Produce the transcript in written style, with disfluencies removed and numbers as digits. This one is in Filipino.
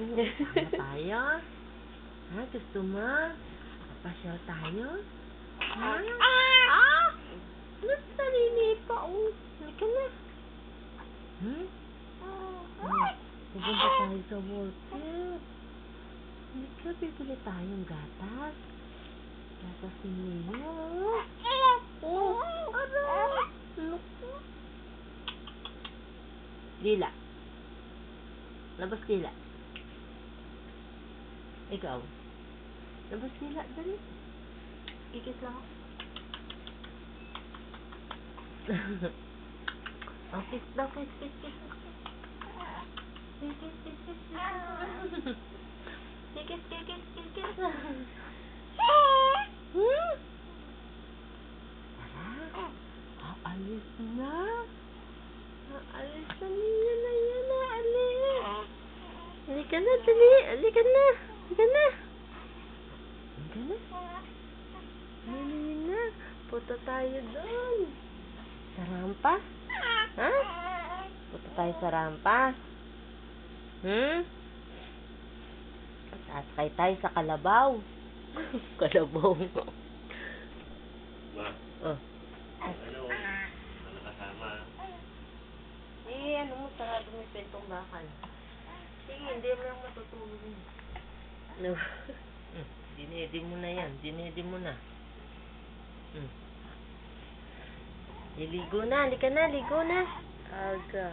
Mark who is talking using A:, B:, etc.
A: Sama tayo? Ha? Gusto mo? Pasyal tayo? Ha? Sarili pa, oh. Halika na. Pupunta tayo sa water. Halika, bibili tayong gatas. Gatas ni Nino. Aray! Naku. Dila. Labas dila. Ikaw. Labas dila, dali. Kikis lang ako. Oh, kiss daw, kiss. Kiss. Aalis na. Aalis na niya na yan. Aalis. Halika na, dali. Halika na. Halika na. Punta tayo doon. Sa rampa? Ha? Punta tayo sa rampa? Sasakay tayo sa kalabaw. Kalabaw.
B: Ma,
A: Oh.
B: ano kasama?
A: Ano mo, sarado mo yung pentong bakal. Sige, hindi mo lang matutulog yun. No. Dinedi mo na yan. Dinedi mo na. Ligo na. Halika na. Ligo na. Aga.